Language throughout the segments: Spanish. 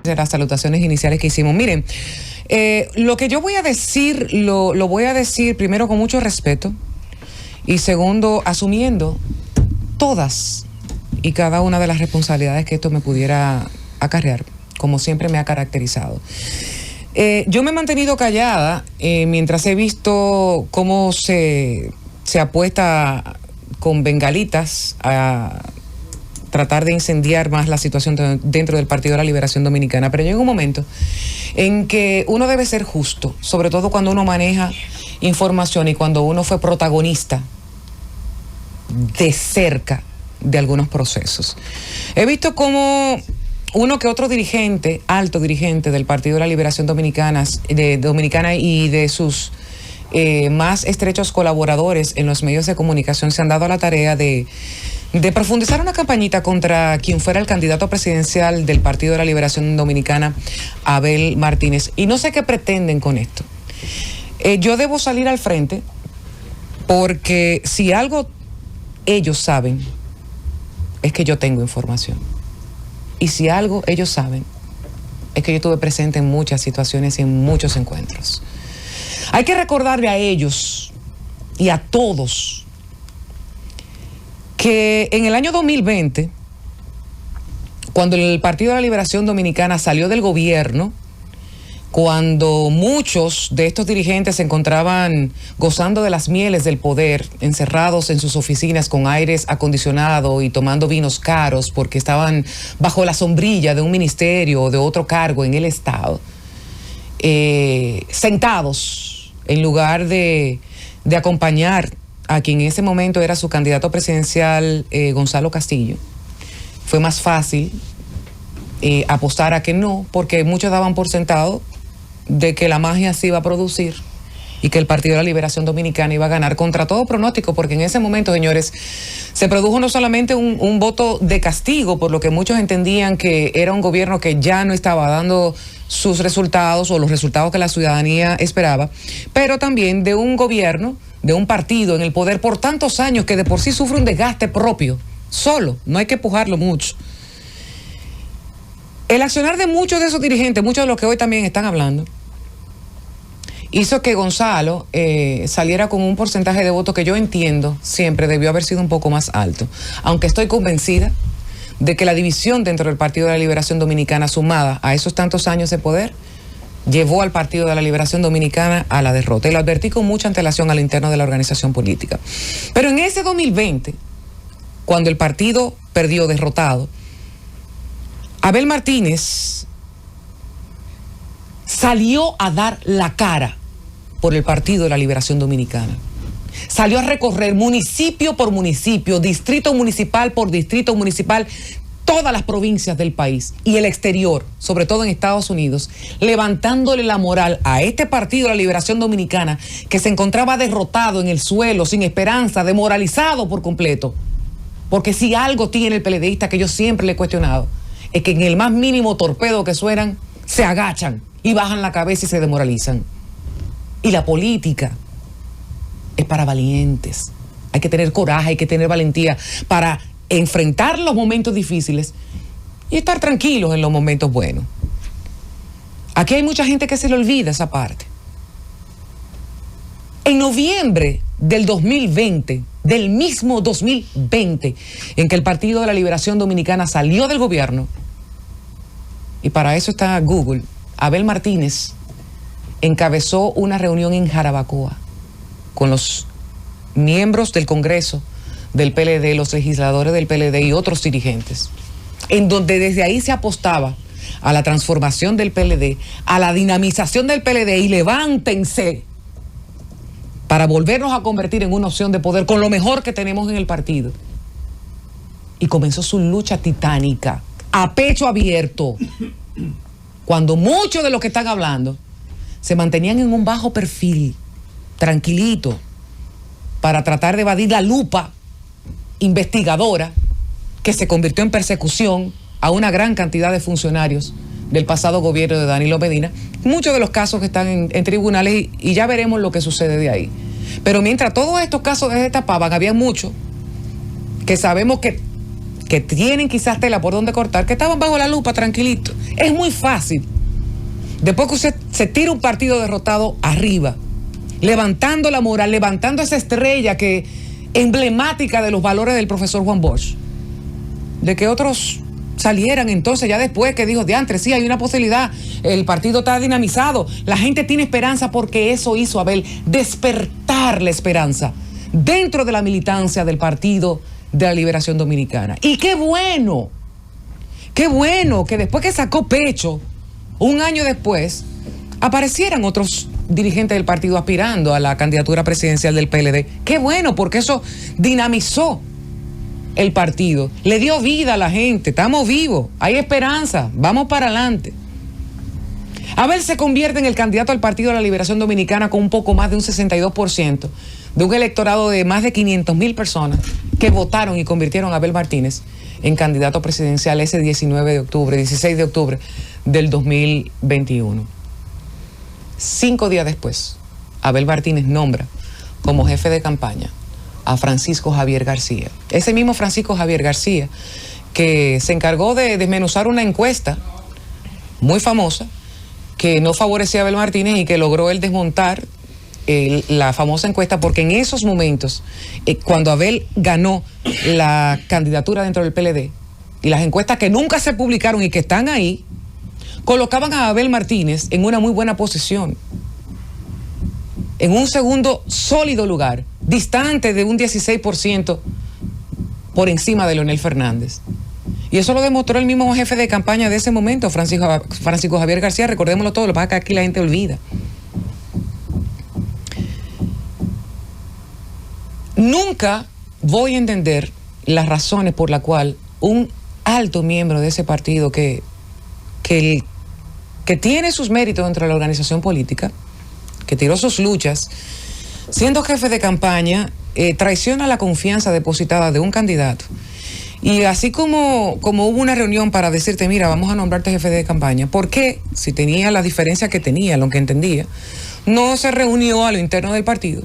de las salutaciones iniciales que hicimos. Miren, lo que yo voy a decir, lo voy a decir primero con mucho respeto y segundo, asumiendo todas y cada una de las responsabilidades que esto me pudiera acarrear, como siempre me ha caracterizado. Yo me he mantenido callada mientras he visto cómo se apuesta con bengalitas a tratar de incendiar más la situación dentro del Partido de la Liberación Dominicana. Pero llega un momento en que uno debe ser justo, sobre todo cuando uno maneja información y cuando uno fue protagonista de cerca de algunos procesos. He visto cómo uno que otro dirigente, alto dirigente del Partido de la Liberación Dominicana y de sus más estrechos colaboradores en los medios de comunicación se han dado a la tarea de profundizar una campañita contra quien fuera el candidato presidencial del Partido de la Liberación Dominicana, Abel Martínez. Y no sé qué pretenden con esto. Yo debo salir al frente porque si algo ellos saben es que yo tengo información. Y si algo ellos saben es que yo estuve presente en muchas situaciones y en muchos encuentros. Hay que recordarle a ellos y a todos que en el año 2020, cuando el Partido de la Liberación Dominicana salió del gobierno, cuando muchos de estos dirigentes se encontraban gozando de las mieles del poder, encerrados en sus oficinas con aires acondicionados y tomando vinos caros porque estaban bajo la sombrilla de un ministerio o de otro cargo en el Estado, sentados en lugar de acompañar a quien en ese momento era su candidato presidencial, Gonzalo Castillo, fue más fácil apostar a que no, porque muchos daban por sentado de que la magia se iba a producir y que el Partido de la Liberación Dominicana iba a ganar contra todo pronóstico, porque en ese momento, señores, se produjo no solamente un voto de castigo, por lo que muchos entendían que era un gobierno que ya no estaba dando sus resultados o los resultados que la ciudadanía esperaba, pero también de un gobierno, de un partido en el poder por tantos años que de por sí sufre un desgaste propio, solo, no hay que empujarlo mucho. El accionar de muchos de esos dirigentes, muchos de los que hoy también están hablando, hizo que Gonzalo saliera con un porcentaje de votos que yo entiendo siempre debió haber sido un poco más alto, aunque estoy convencida de que la división dentro del Partido de la Liberación Dominicana, sumada a esos tantos años de poder, llevó al Partido de la Liberación Dominicana a la derrota. Y lo advertí con mucha antelación al interno de la organización política. Pero en ese 2020, cuando el partido perdió derrotado, Abel Martínez salió a dar la cara por el Partido de la Liberación Dominicana. Salió a recorrer municipio por municipio, distrito municipal por distrito municipal, todas las provincias del país y el exterior, sobre todo en Estados Unidos, levantándole la moral a este Partido de la Liberación Dominicana que se encontraba derrotado en el suelo, sin esperanza, demoralizado por completo. Porque si algo tiene el PLDista que yo siempre le he cuestionado, es que en el más mínimo torpedo que suenan, se agachan y bajan la cabeza y se demoralizan. Y la política es para valientes. Hay que tener coraje, hay que tener valentía para enfrentar los momentos difíciles y estar tranquilos en los momentos buenos. Aquí hay mucha gente que se le olvida esa parte. En noviembre del 2020, del mismo 2020, en que el Partido de la Liberación Dominicana salió del gobierno, y para eso está Google, Abel Martínez encabezó una reunión en Jarabacoa con los miembros del Congreso del PLD, los legisladores del PLD y otros dirigentes, en donde desde ahí se apostaba a la transformación del PLD, a la dinamización del PLD y levántense para volvernos a convertir en una opción de poder con lo mejor que tenemos en el partido. Y comenzó su lucha titánica, a pecho abierto, cuando muchos de los que están hablando se mantenían en un bajo perfil, tranquilito, para tratar de evadir la lupa investigadora que se convirtió en persecución a una gran cantidad de funcionarios del pasado gobierno de Danilo Medina. Muchos de los casos que están en tribunales y ya veremos lo que sucede de ahí. Pero mientras todos estos casos se destapaban, había muchos que sabemos que que tienen quizás tela por donde cortar, que estaban bajo la lupa tranquilito. Es muy fácil. Después que usted se tira un partido derrotado arriba, levantando la moral, levantando esa estrella que emblemática de los valores del profesor Juan Bosch, de que otros salieran entonces ya después que dijo, diantre, sí, hay una posibilidad, el partido está dinamizado, la gente tiene esperanza, porque eso hizo Abel, despertar la esperanza dentro de la militancia del Partido de la Liberación Dominicana. Y qué bueno que después que sacó pecho, un año después, aparecieran otros dirigentes del partido aspirando a la candidatura presidencial del PLD. Qué bueno, porque eso dinamizó el partido, le dio vida a la gente. Estamos vivos, hay esperanza, vamos para adelante. Abel se convierte en el candidato al Partido de la Liberación Dominicana con un poco más de un 62% de un electorado de más de 500,000 personas que votaron y convirtieron a Abel Martínez en candidato presidencial ese 16 de octubre del 2021. 5 días después, Abel Martínez nombra como jefe de campaña a Francisco Javier García. Ese mismo Francisco Javier García que se encargó de desmenuzar una encuesta muy famosa que no favorecía a Abel Martínez y que logró él desmontar la famosa encuesta, porque en esos momentos, cuando Abel ganó la candidatura dentro del PLD, y las encuestas que nunca se publicaron y que están ahí, colocaban a Abel Martínez en una muy buena posición, en un segundo sólido lugar, distante de un 16% por encima de Leonel Fernández. Y eso lo demostró el mismo jefe de campaña de ese momento, Francisco Javier García, recordémoslo todo, lo que pasa es que aquí la gente olvida. Nunca voy a entender las razones por las cuales un alto miembro de ese partido que tiene sus méritos dentro de la organización política, que tiró sus luchas, siendo jefe de campaña, traiciona la confianza depositada de un candidato. Y así como hubo una reunión para decirte, mira, vamos a nombrarte jefe de campaña, ¿por qué, si tenía la diferencia que tenía, lo que entendía, no se reunió a lo interno del partido?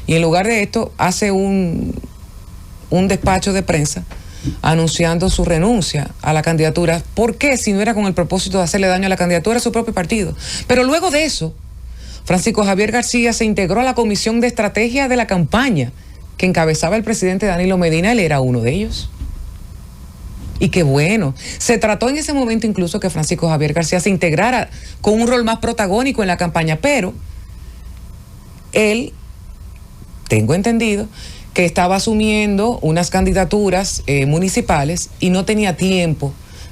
Y en lugar de esto, hace un despacho de prensa anunciando su renuncia a la candidatura. ¿Por qué? Si no era con el propósito de hacerle daño a la candidatura de su propio partido. Pero luego de eso, Francisco Javier García se integró a la comisión de estrategia de la campaña que encabezaba el presidente Danilo Medina. Él era uno de ellos. Y qué bueno. Se trató en ese momento incluso que Francisco Javier García se integrara con un rol más protagónico en la campaña, pero él, tengo entendido, que estaba asumiendo unas candidaturas municipales y no tenía tiempo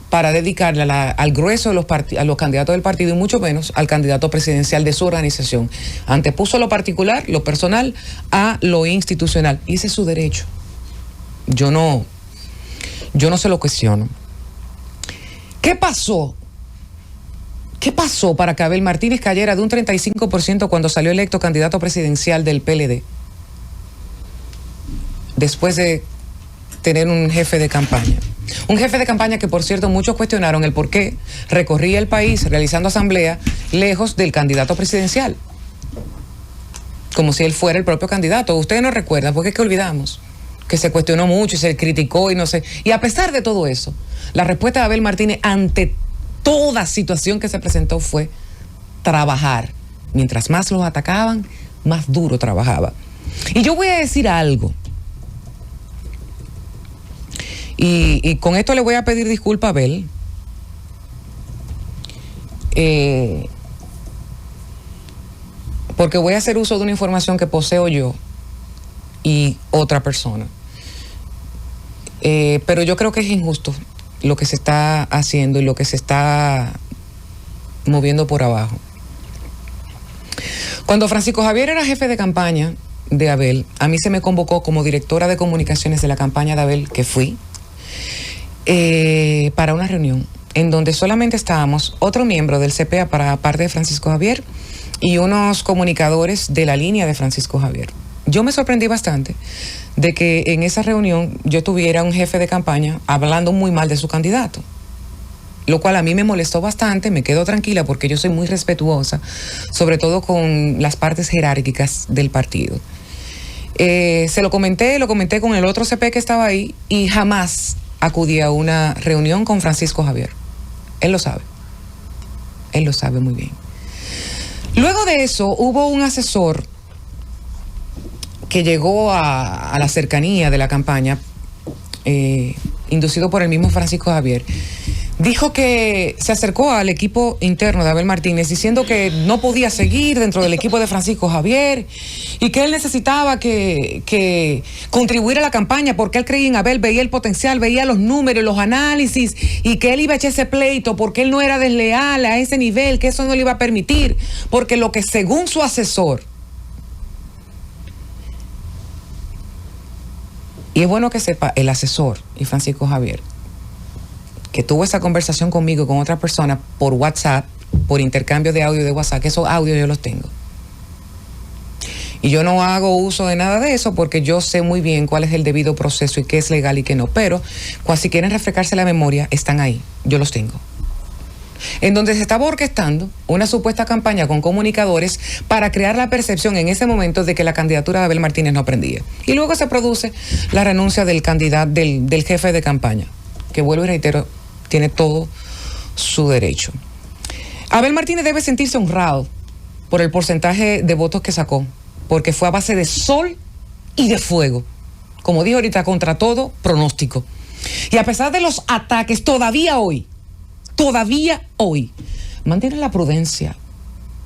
para dedicarle al grueso de a los candidatos del partido, y mucho menos al candidato presidencial de su organización. Antepuso lo particular, lo personal, a lo institucional. Y ese es su derecho. Yo no se lo cuestiono. ¿Qué pasó? ¿Qué pasó para que Abel Martínez cayera de un 35% cuando salió electo candidato presidencial del PLD? Después de tener un jefe de campaña. Un jefe de campaña que, por cierto, muchos cuestionaron el por qué recorría el país realizando asamblea lejos del candidato presidencial. Como si él fuera el propio candidato. Ustedes no recuerdan, porque es que olvidamos que se cuestionó mucho y se criticó y no sé. Y a pesar de todo eso, la respuesta de Abel Martínez ante toda situación que se presentó fue trabajar. Mientras más los atacaban, más duro trabajaba. Y yo voy a decir algo. Y con esto le voy a pedir disculpas a Abel. Porque voy a hacer uso de una información que poseo yo y otra persona. Pero yo creo que es injusto lo que se está haciendo y lo que se está moviendo por abajo. Cuando Francisco Javier era jefe de campaña de Abel, a mí se me convocó como directora de comunicaciones de la campaña de Abel, que fui, para una reunión en donde solamente estábamos otro miembro del CPA para parte de Francisco Javier y unos comunicadores de la línea de Francisco Javier. Yo me sorprendí bastante de que en esa reunión yo tuviera un jefe de campaña hablando muy mal de su candidato, lo cual a mí me molestó bastante. Me quedo tranquila porque yo soy muy respetuosa, sobre todo con las partes jerárquicas del partido. Se lo comenté con el otro CP que estaba ahí, y jamás acudí a una reunión con Francisco Javier. Él lo sabe. Él lo sabe muy bien. Luego de eso, hubo un asesor que llegó a la cercanía de la campaña, inducido por el mismo Francisco Javier. Dijo que se acercó al equipo interno de Abel Martínez diciendo que no podía seguir dentro del equipo de Francisco Javier y que él necesitaba que contribuir a la campaña porque él creía en Abel, veía el potencial, veía los números, los análisis y que él iba a echar ese pleito porque él no era desleal a ese nivel, que eso no le iba a permitir, porque lo que según su asesor, y es bueno que sepa el asesor y Francisco Javier, que tuvo esa conversación conmigo y con otra persona por WhatsApp, por intercambio de audio de WhatsApp, que esos audios yo los tengo. Y yo no hago uso de nada de eso porque yo sé muy bien cuál es el debido proceso y qué es legal y qué no. Pero si quieren refrescarse la memoria, están ahí, yo los tengo. En donde se estaba orquestando una supuesta campaña con comunicadores para crear la percepción en ese momento de que la candidatura de Abel Martínez no prendía. Y luego se produce la renuncia del candidato, del jefe de campaña, que vuelvo y reitero, tiene todo su derecho. Abel Martínez debe sentirse honrado por el porcentaje de votos que sacó, porque fue a base de sol y de fuego, como dijo ahorita, contra todo pronóstico. Y a pesar de los ataques, todavía hoy, mantiene la prudencia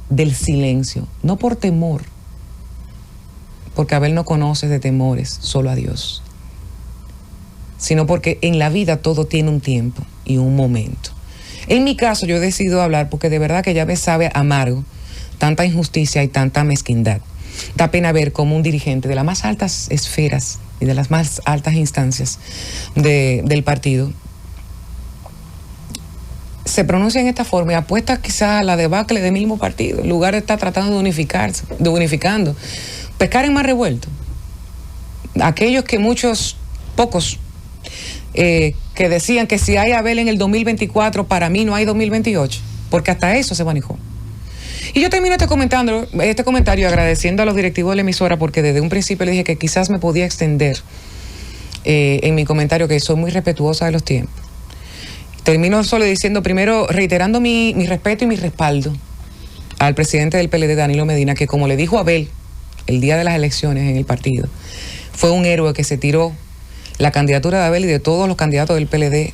del silencio, no por temor, porque Abel no conoce de temores, solo a Dios, sino porque en la vida todo tiene un tiempo y un momento. En mi caso, yo he decidido hablar porque de verdad que ya me sabe amargo tanta injusticia y tanta mezquindad. Da pena ver cómo un dirigente de las más altas esferas y de las más altas instancias del partido se pronuncia en esta forma y apuesta quizá a la debacle del mismo partido, en lugar de estar tratando de unificando, pescar en mar revuelto. Aquellos que pocos, que decían que si hay Abel en el 2024, para mí no hay 2028, porque hasta eso se manejó. Y yo termino este comentario agradeciendo a los directivos de la emisora, porque desde un principio le dije que quizás me podía extender en mi comentario, que soy muy respetuosa de los tiempos. Termino solo diciendo, primero, reiterando mi respeto y mi respaldo al presidente del PLD, Danilo Medina, que como le dijo Abel el día de las elecciones en el partido, fue un héroe que se tiró la candidatura de Abel y de todos los candidatos del PLD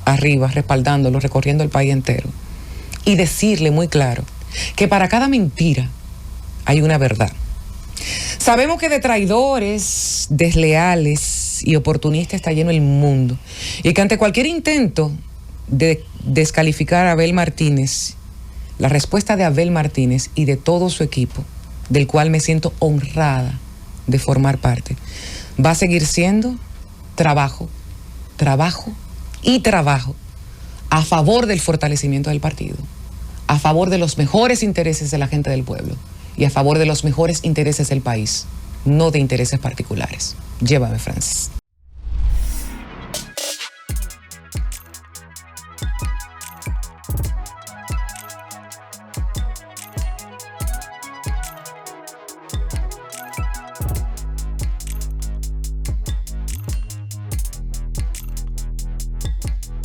arriba, respaldándolo, recorriendo el país entero. Y decirle muy claro que para cada mentira hay una verdad. Sabemos que de traidores, desleales y oportunistas está lleno el mundo, y que ante cualquier intento de descalificar a Abel Martínez, la respuesta de Abel Martínez y de todo su equipo, del cual me siento honrada de formar parte, va a seguir siendo trabajo a favor del fortalecimiento del partido, a favor de los mejores intereses de la gente del pueblo y a favor de los mejores intereses del país, no de intereses particulares. Llévame, Francis.